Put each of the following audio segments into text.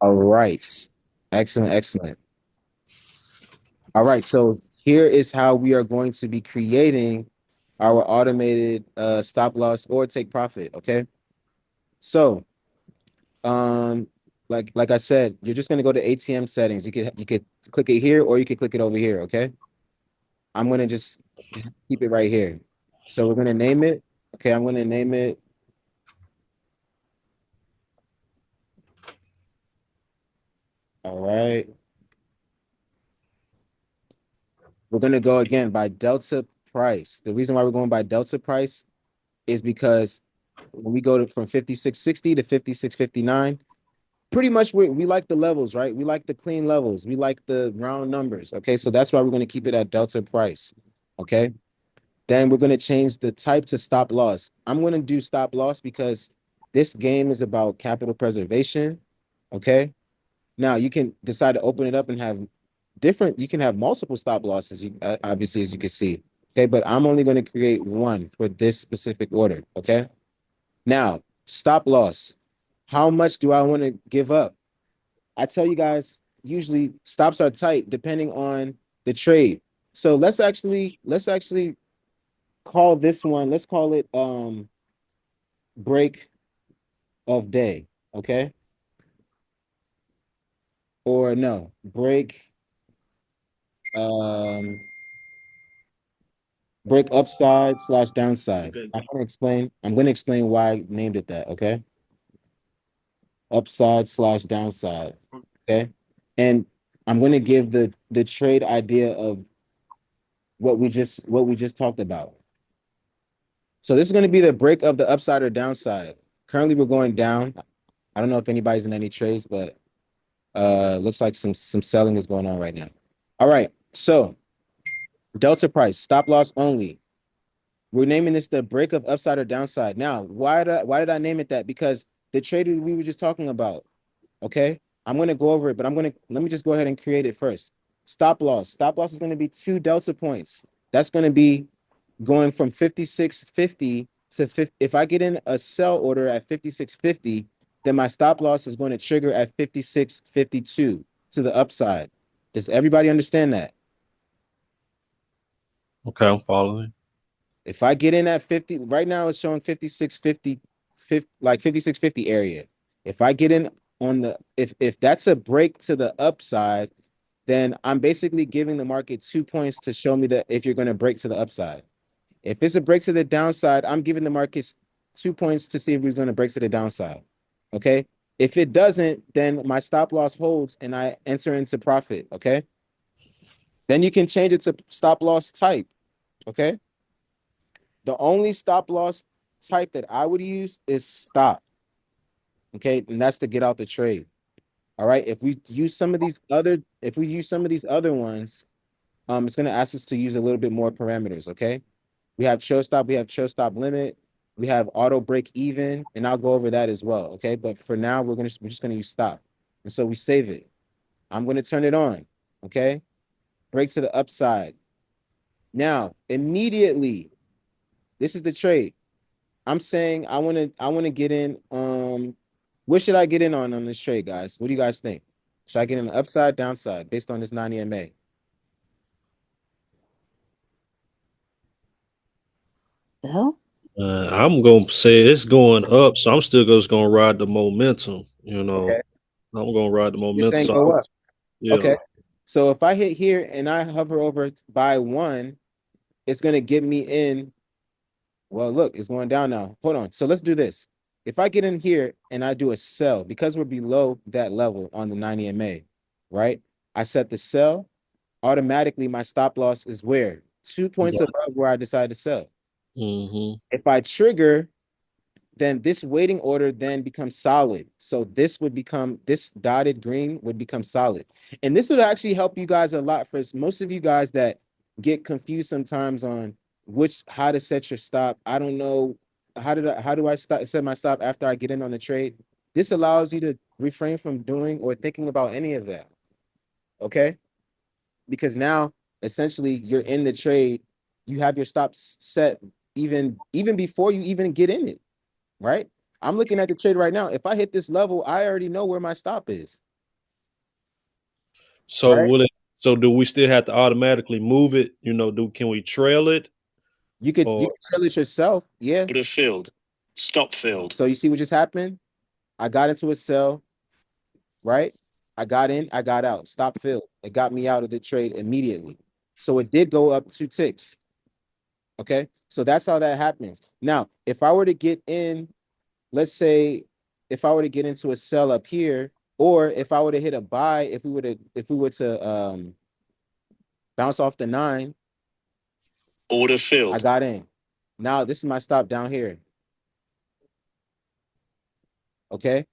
All right. Excellent, excellent. All right, so here is how we are going to be creating our automated stop loss or take profit, okay? So, um like I said, you're just going to go to ATM settings. You could click it here or you could click it over here, okay? I'm going to just keep it right here. So we're going to name it. Okay, I'm going to name it. All right. We're going to go again by delta price. The reason why we're going by delta price is because when we go from 5660 to 5659, pretty much we like the levels, right? We like the clean levels. We like the round numbers. Okay, so that's why we're going to keep it at delta price. Okay, then we're going to change the type to stop loss. I'm going to do stop loss because this game is about capital preservation. Okay, now you can decide to open it up and have different, you can have multiple stop losses, obviously, as you can see. Okay, but I'm only going to create one for this specific order. Okay, now stop loss. How much do I want to give up? I tell you guys, usually stops are tight depending on the trade. So let's actually call this one, let's call it break of day, okay? Or no, um break upside slash It's a downside. good. I'm gonna explain why I named it that, okay? Upside slash downside. Okay. And I'm gonna give the trade idea of what we just talked about. So this is going to be the break of the upside or downside. Currently, we're going down. I don't know if anybody's in any trades, but looks like some selling is going on right now. All right. So delta price, stop loss only. We're naming this the break of upside or downside. Now, why did I name it that? Because the trade we were just talking about. Okay. I'm going to go over it, but let me just go ahead and create it first. Stop loss. Stop loss is going to be 2 delta points. That's going to be going from 5650 to 50. If I get in a sell order at 5650, then my stop loss is going to trigger at 5652 to the upside. Does everybody understand that? Okay, I'm following. If I get in at 50, right now it's showing 5650, like 5650 area. If I get in on the if that's a break to the upside, then I'm basically giving the market 2 points to show me that if you're going to break to the upside. If it's a break to the downside, I'm giving the markets 2 points to see if he's going to break to the downside. Okay. If it doesn't, then my stop loss holds and I enter into profit. Okay. Then you can change it to stop loss type. Okay. The only stop loss type that I would use is stop. Okay. And that's to get out the trade. All right. If we use some of these other ones, it's going to ask us to use a little bit more parameters. Okay. We have show stop, we have show stop limit, we have auto break even, and I'll go over that as well. Okay. But for now, we're just gonna use stop. And so we save it. I'm gonna turn it on. Okay. Break to the upside. Now, immediately, this is the trade. I'm saying I wanna get in. What should I get in on this trade, guys? What do you guys think? Should I get in upside, downside based on this 90 MA? So, I'm gonna say it's going up, so I'm still just gonna ride the momentum. Okay. I'm gonna ride the You're momentum. saying So go up. yeah, Okay. So if I hit here and I hover over by one, it's gonna get me in. Well, look, it's going down now. Hold on. So let's do this. If I get in here and I do a sell, because we're below that level on the 90 MA, right? I set the sell. Automatically, my stop loss is where? 2 points yeah. above where I decided to sell. Hmm. If I trigger, then this waiting order then becomes solid. So this dotted green would become solid. And this would actually help you guys a lot for most of you guys that get confused sometimes on how to set your stop. I don't know how do I set my stop after I get in on the trade? This allows you to refrain from doing or thinking about any of that. Okay? Because now essentially you're in the trade, you have your stops set even before you even get in it, right? I'm looking at the trade right now. If I hit this level, I already know where my stop is. So right? will it? So do we still have to automatically move it? Can we trail it You or can trail it yourself. Yeah. Order filled. Stop filled. So you see what just happened? I got into a sell, right? I got in, I got out. Stop fill. It got me out of the trade immediately. So it did go up 2 ticks. Okay. So that's how that happens. Now, if I were to get in, let's say if I were to get into a sell up here, or if I were to hit a buy, if we were to bounce off the 9, Order I filled. got in. Now this is my stop down here. Okay.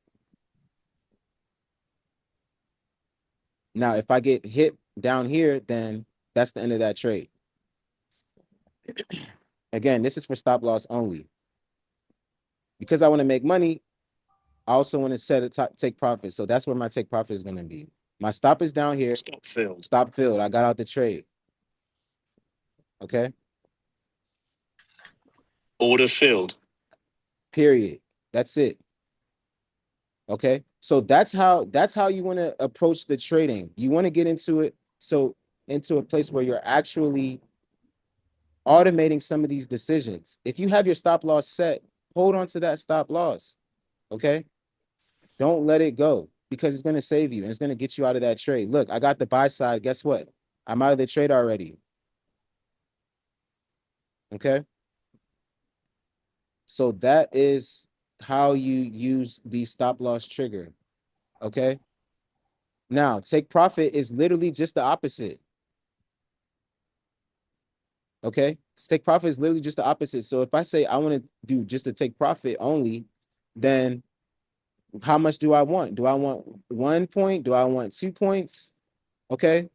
Now if I get hit down here, then that's the end of that trade. Again, this is for stop loss only. Because I want to make money, I also want to set a take profit. So that's where my take profit is going to be. My stop is down here. Stop filled. Stop filled. I got out the trade. Okay. Order filled. Period. That's it. Okay. So that's how you want to approach the trading. You want to get into it. So into a place where you're actually automating some of these decisions. If you have your stop loss set, hold on to that stop loss. Okay. Don't let it go because it's going to save you and it's going to get you out of that trade. Look, I got the buy side. Guess what? I'm out of the trade already. Okay. So that is how you use the stop loss trigger. Okay. Now, take profit is literally just the opposite. Okay. Take profit is literally just the opposite. So if I say I want to do just to take profit only, then how much do I want? Do I want 1 point? Do I want 2 points? Okay.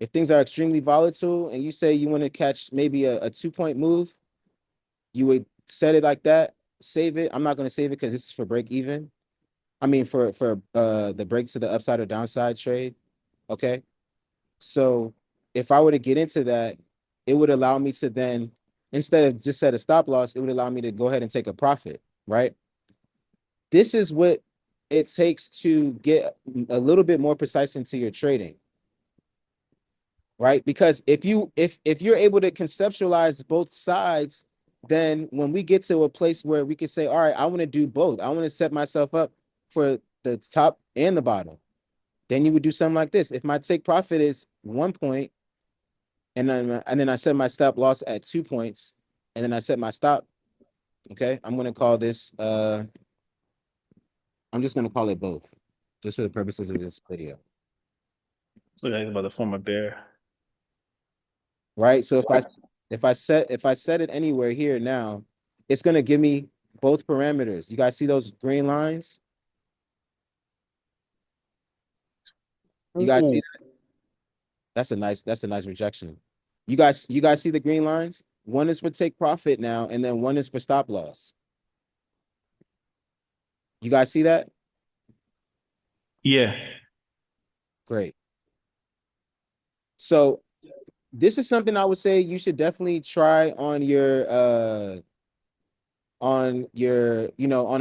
If things are extremely volatile and you say you want to catch maybe a 2 point move, you would set it like that, save it. I'm not going to save it because this is for break even. I mean for the break to the upside or downside trade. Okay. So if I were to get into that, it would allow me to then, instead of just set a stop loss, it would allow me to go ahead and take a profit, right? This is what it takes to get a little bit more precise into your trading, right? Because if you're able to conceptualize both sides, then when we get to a place where we can say, all right, I want to do both. I want to set myself up for the top and the bottom. Then you would do something like this. If my take profit is 1 point, and then I set my stop loss at 2 points, and then I set my stop. Okay, I'm gonna call this I'm just gonna call it both, just for the purposes of this video. So guys about to form a bear. Right. So if I set it anywhere here now, it's gonna give me both parameters. You guys see those green lines? You guys see that? That's a nice rejection. You guys see the green lines? One is for take profit now, and then one is for stop loss. You guys see that? Yeah. Great. So this is something I would say you should definitely try on a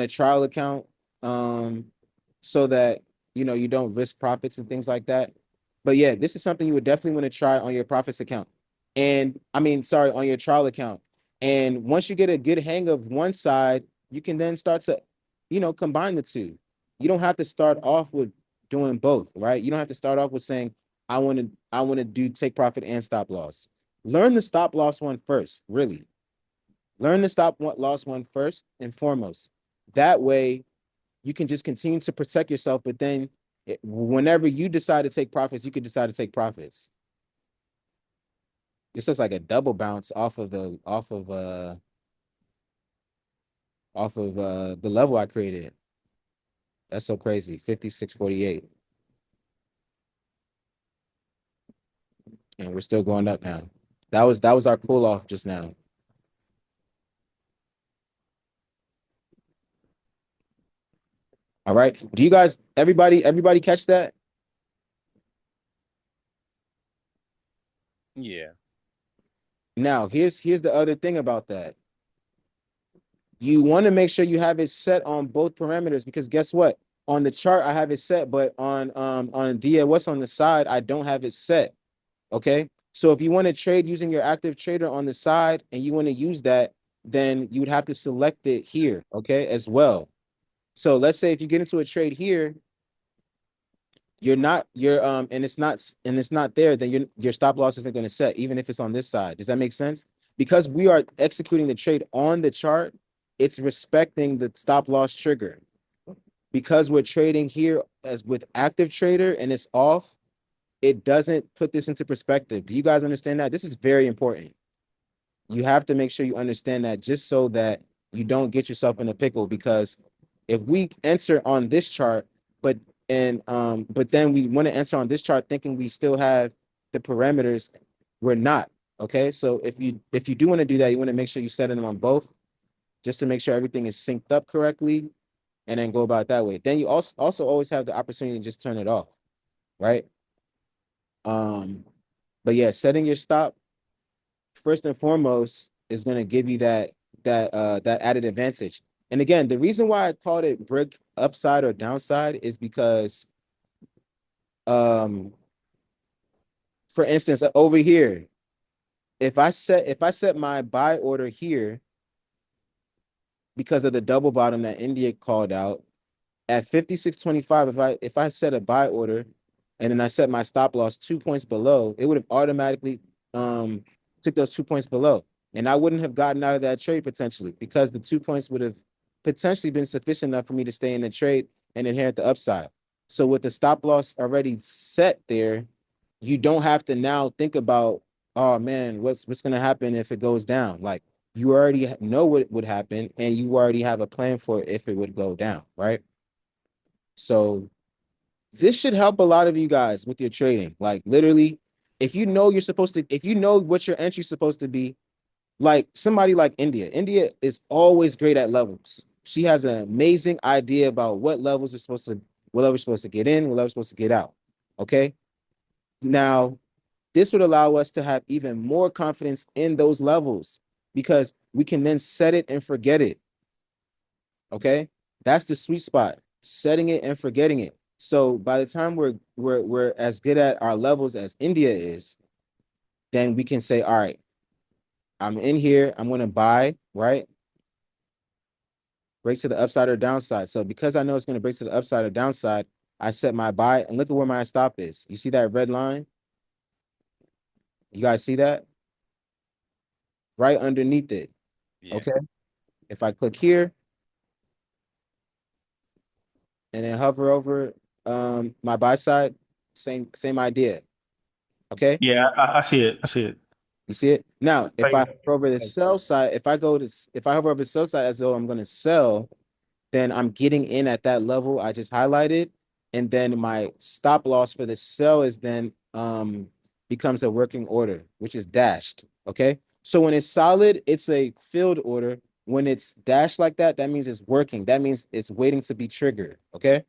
trial account, so that you don't risk profits and things like that. But yeah, this is something you would definitely want to try on your profits account. And I mean, sorry, on your trial account. And once you get a good hang of one side, you can then start to combine the two. You don't have to start off with doing both, right? You don't have to start off with saying I want to do take profit and stop loss. Learn the stop loss one first, really. Learn the stop loss one first and foremost. That way, you can just continue to protect yourself. But then, whenever you decide to take profits, you can decide to take profits. This looks like a double bounce off of the level I created. That's so crazy. 56.48, and we're still going up now. That was our cool off just now. All right. Do you guys, everybody catch that? Yeah. Now, here's the other thing about that. You want to make sure you have it set on both parameters because guess what? On the chart, I have it set, but on Dia, what's on the side, I don't have it set. Okay. So if you want to trade using your active trader on the side and you want to use that, then you would have to select it here, okay, as well. So let's say if you get into a trade here, and it's not there, then your stop loss isn't going to set, even if it's on this side. Does that make sense? Because we are executing the trade on the chart, it's respecting the stop loss trigger. Because we're trading here as with active trader and it's off, it doesn't put this into perspective. Do you guys understand that? This is very important. You have to make sure you understand that just so that you don't get yourself in a pickle. Because if we enter on this chart, but then we want to enter on this chart thinking we still have the parameters, we're not. Okay. So if you do want to do that, you want to make sure you set them on both just to make sure everything is synced up correctly and then go about that way. Then you also always have the opportunity to just turn it off, right? But yeah, setting your stop first and foremost is going to give you that added advantage. And again, the reason why I called it brick upside or downside is because um for instance over here, if I set my buy order here because of the double bottom that India called out at 56.25, if I set a buy order and then I set my stop loss 2 points below, it would have automatically took those 2 points below. And I wouldn't have gotten out of that trade potentially because the 2 points would have potentially been sufficient enough for me to stay in the trade and inherit the upside. So with the stop loss already set there, you don't have to now think about, oh man, what's gonna happen if it goes down? Like you already know what would happen and you already have a plan for it if it would go down, right? So this should help a lot of you guys with your trading. Like literally, if you know what your entry's supposed to be, like somebody like India. India is always great at levels. She has an amazing idea about what levels are supposed to get in, what levels are supposed to get out. Okay. Now, this would allow us to have even more confidence in those levels because we can then set it and forget it. Okay. That's the sweet spot, setting it and forgetting it. So by the time we're as good at our levels as India is, then we can say, all right, I'm in here, I'm gonna buy, right? Break to the upside or downside. So because I know it's gonna break to the upside or downside, I set my buy and look at where my stop is. You see that red line? You guys see that? Right underneath it. Yeah. Okay. If I click here and then hover over my buy side, same idea. Okay. Yeah, I see it. I see it. You see it? Now, if I Like, hover over the sell side, if I hover over the sell side as though I'm going to sell, then I'm getting in at that level I just highlighted. And then my stop loss for the sell is then becomes a working order, which is dashed. Okay. So when it's solid, it's a filled order. When it's dashed like that, that means it's working. That means it's waiting to be triggered. Okay.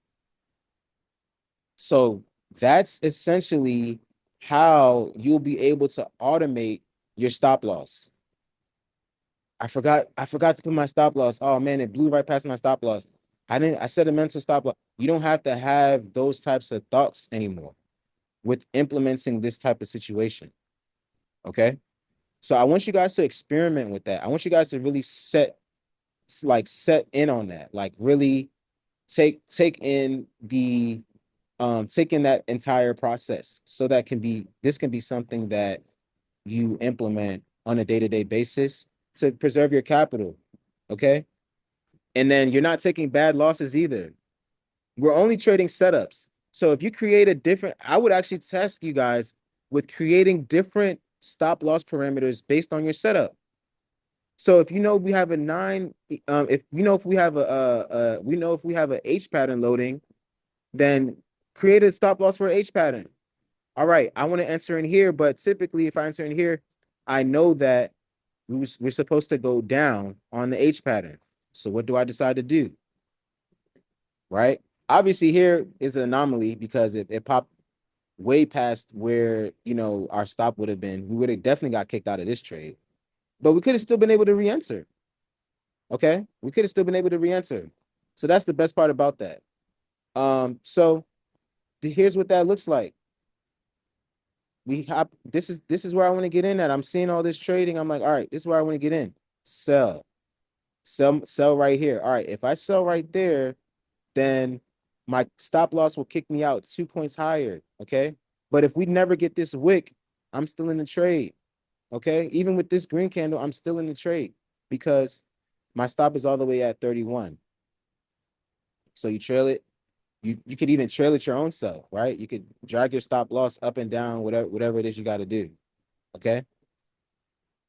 So that's essentially how you'll be able to automate your stop loss. I forgot to put my stop loss. Oh man, it blew right past my stop loss. I set a mental stop loss. You don't have to have those types of thoughts anymore with implementing this type of situation. Okay. So I want you guys to experiment with that. I want you guys to really set in on that. Like really take in that entire process so this can be something that you implement on a day-to-day basis to preserve your capital. Okay. And then you're not taking bad losses either. We're only trading setups. So if you create I would actually test you guys with creating different stop loss parameters based on your setup. So if you know we have a nine, if you know if we have we know if we have a H pattern loading, then create a stop loss for H pattern. All right, I want to enter in here, but typically if I enter in here, I know that we're supposed to go down on the H pattern. So what do I decide to do? Right? Obviously, here is an anomaly because it popped way past where our stop would have been. We would have definitely got kicked out of this trade, but we could have still been able to re-enter. Okay, we could have still been able to re-enter. So that's the best part about that. So here's what that looks like. This is where I want to get in at. I'm seeing all this trading. I'm like, all right, this is where I want to get in. Sell. Sell right here. All right, if I sell right there, then my stop loss will kick me out 2 points higher. Okay. But if we never get this wick, I'm still in the trade. Okay. Even with this green candle, I'm still in the trade because my stop is all the way at 31. So you trail it. You could even trail it your own self, right? You could drag your stop loss up and down, whatever it is you got to do. Okay.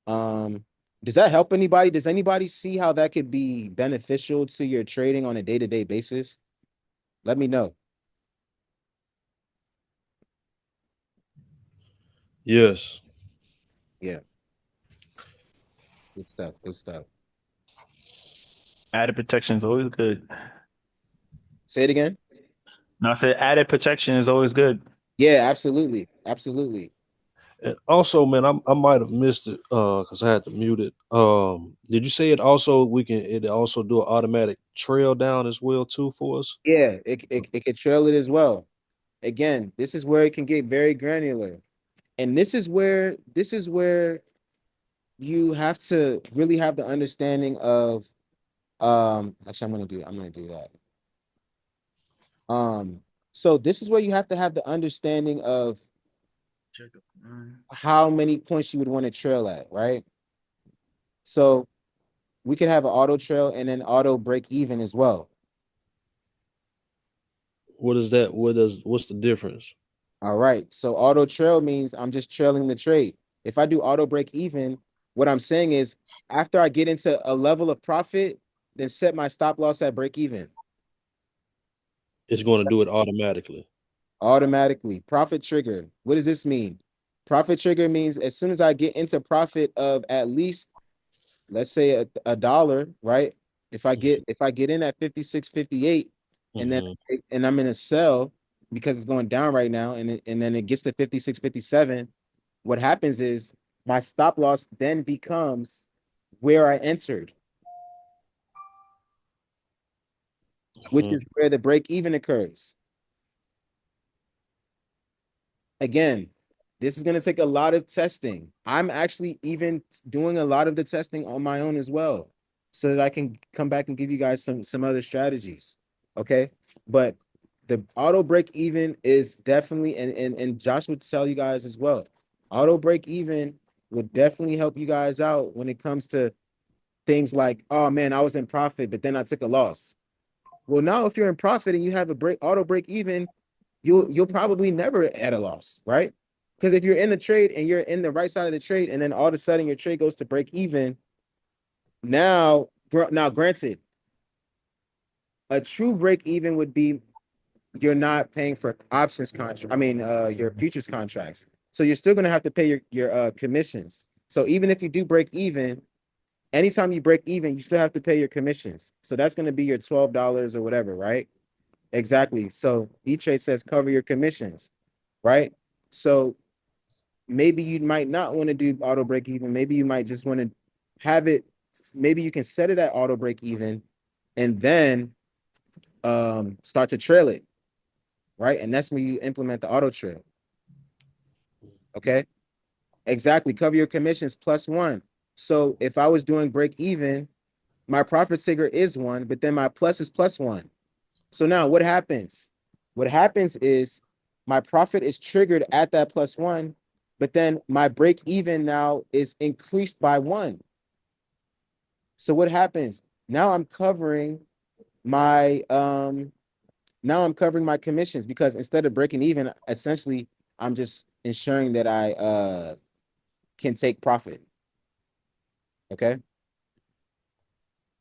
Um, does that help anybody? Does anybody see how that could be beneficial to your trading on a day-to-day basis? Let me know. Yes. Yeah, good stuff. Good stuff. Added protection is always good. Say it again. No, I said added protection is always good. Yeah, absolutely. Absolutely. And also, man, I might have missed it because I had to mute it. Did you say it also do an automatic trail down as well too for us? Yeah, it could trail it as well. Again, this is where it can get very granular. And this is where you have to really have the understanding of actually I'm gonna do that. So this is where you have to have the understanding of how many points you would want to trail at, right? So we could have an auto trail and then auto break even as well. What is that? What's the difference? All right. So auto trail means I'm just trailing the trade. If I do auto break even, what I'm saying is after I get into a level of profit, then set my stop loss at break even It's going to do it automatically. automatically. Profit trigger. What does this mean? Profit trigger means as soon as I get into profit of at least, let's say a dollar, right? If I get in at 56.58 and then Mm-hmm. and I'm in a sell because it's going down right now and then it gets to 56.57, what happens is my stop loss then becomes where I entered, which Mm-hmm. is where the break even occurs. Again, this is going to take a lot of testing. I'm actually even doing a lot of the testing on my own as well, so that I can come back and give you guys some other strategies. Okay. But the auto break even is definitely, and Josh would tell you guys as well. Auto break even would definitely help you guys out when it comes to things like, oh man, I was in profit, but then I took a loss. Well, now if you're in profit and you have a auto break even, you'll probably never at a loss, right? Because if you're in the trade and you're in the right side of the trade, and then all of a sudden your trade goes to break even, now granted, a true break even would be you're not paying for options contract. I mean, your futures contracts. So you're still gonna have to pay your commissions. So even if you do break even, anytime you break even, you still have to pay your commissions. So that's gonna be your $12 or whatever, right? Exactly. So E-Trade says cover your commissions, right? So maybe you might not want to do auto break even. Maybe you might just want to have it. Maybe you can set it at auto break even and then start to trail it, right? And that's when you implement the auto trail. Okay. Exactly. Cover your commissions +1. So if I was doing break even, my profit figure is 1, but then my plus is +1. So now what happens? What happens is my profit is triggered at that +1, but then my break even now is increased by 1. So what happens? Now I'm covering my commissions because instead of breaking even, essentially I'm just ensuring that I can take profit. Okay.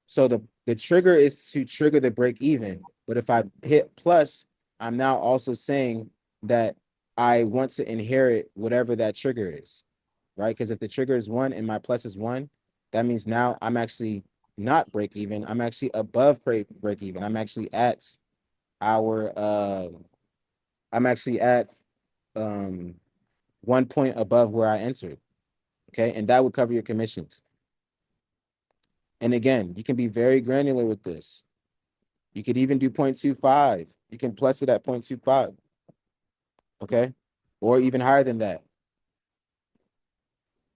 So the trigger is to trigger the break even. But if I hit plus, I'm now also saying that I want to inherit whatever that trigger is, right? Because if the trigger is 1 and my plus is 1, that means now I'm actually not break even. I'm actually above break even. Our I'm actually at um 1 point above where I entered. Okay. And that would cover your commissions. And again, you can be very granular with this. You could even do 0.25 You can plus it at 0.25. Okay. Or even higher than that.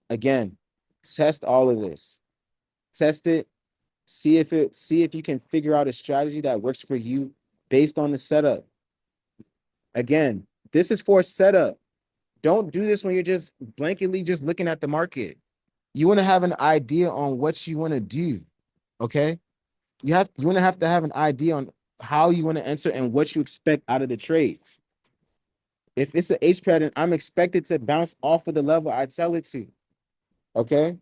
Again, test all of this. Test it. See if you can figure out a strategy that works for you based on the setup. Again, this is for setup. Don't do this when you're just blanketly just looking at the market. You want to have an idea on what you want to do. Okay. You want to have an idea on how you want to enter and what you expect out of the trade. If it's an H pattern, I'm expected to bounce off of the level I tell it to. Okay.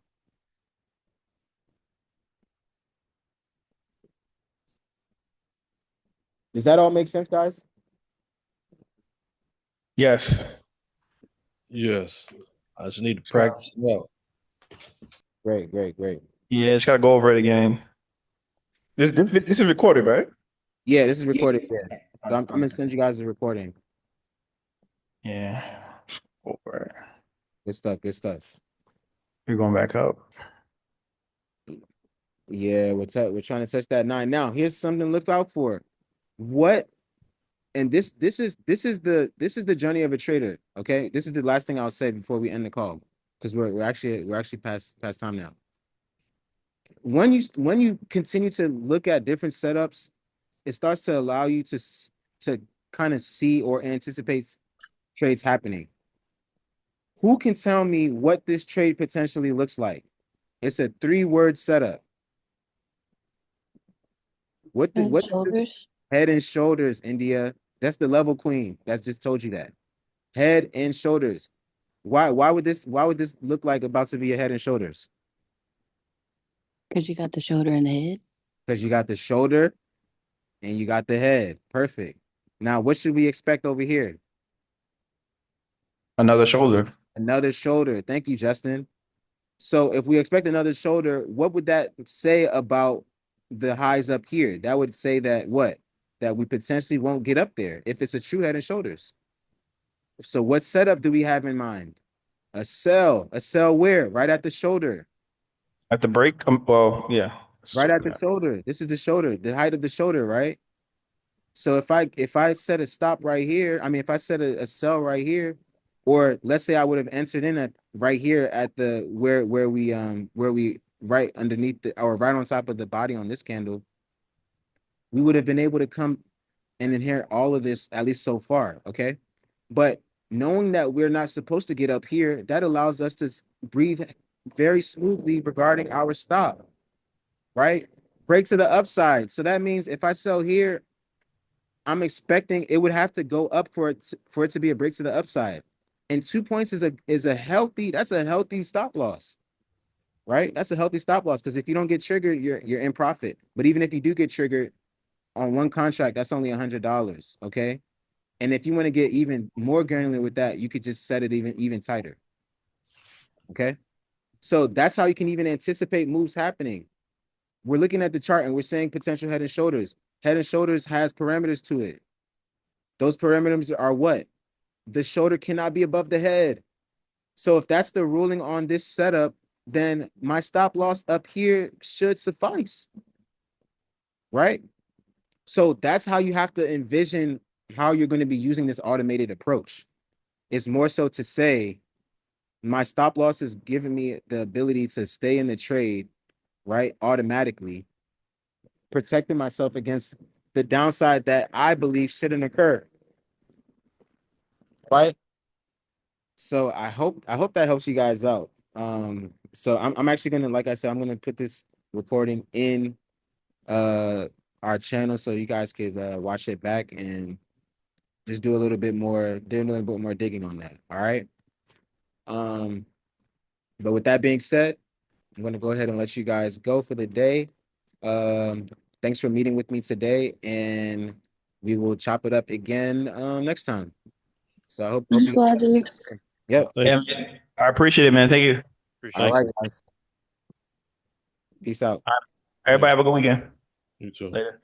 Does that all make sense, guys? Yes. Yes. I just need to practice it out. Great, great, great. Yeah, just gotta go over it again. This is recorded, right? Yeah, this is recorded. Yeah. So I'm gonna send you guys the recording. Yeah. Over it. Good stuff. Good stuff. You're going back up. Yeah, we're trying to touch that 9. Now, here's something to look out for. What and this is the journey of a trader. Okay, this is the last thing I'll say before we end the call because we're actually past time now. When you continue to look at different setups, it starts to allow you to kind of see or anticipate trades happening. Who can tell me what this trade potentially looks like? It's a 3-word setup. What the And what shoulders. Head and shoulders, India. That's the level queen. That's just told you that. Head and shoulders. Why would this look like about to be a head and shoulders? Because you got the shoulder and the head. Because you got the shoulder and you got the head. Perfect. Now, what should we expect over here? Another shoulder. Another shoulder. Thank you, Justin. So if we expect another shoulder, what would that say about the highs up here? That would say that what? That we potentially won't get up there if it's a true head and shoulders. So what setup do we have in mind? A sell where? Right at the shoulder. At the break. Well, yeah. Right at the shoulder. This is the shoulder, the height of the shoulder, right? So if I set a stop right here, I mean if I set a sell right here, or let's say I would have entered in at right here at the where we right underneath the or right on top of the body on this candle, we would have been able to come and inherit all of this at least so far, okay? But knowing that we're not supposed to get up here, that allows us to breathe very smoothly regarding our stop, right? Break to the upside. So that means if I sell here, I'm expecting it would have to go up for it to be a break to the upside. And 2 points is a healthy, that's a healthy stop loss, right? That's a healthy stop loss because if you don't get triggered, you're in profit. But even if you do get triggered on one contract, that's only $100, okay? And if you want to get even more granular with that, you could just set it even tighter. Okay. So that's how you can even anticipate moves happening. We're looking at the chart and we're saying potential head and shoulders. Head and shoulders has parameters to it. Those parameters are what? The shoulder cannot be above the head. So if that's the ruling on this setup, then my stop loss up here should suffice. Right? So that's how you have to envision how you're going to be using this automated approach. It's more so to say, my stop loss is giving me the ability to stay in the trade, right? Automatically, protecting myself against the downside that I believe shouldn't occur. Right. So I hope that helps you guys out. So I'm actually gonna, like I said, I'm gonna put this recording in our channel so you guys could watch it back and just do a little bit more digging on that. All right. Um, but with that being said, I'm going to go ahead and let you guys go for the day. Thanks for meeting with me today, and we will chop it up again next time. So I hope Thanks, you. Wazzy. Yep. Thank Yeah, man. I appreciate it, man. Thank you. All Thank right, you. guys. Peace out. Everybody Thanks. have a good weekend. You too. Later.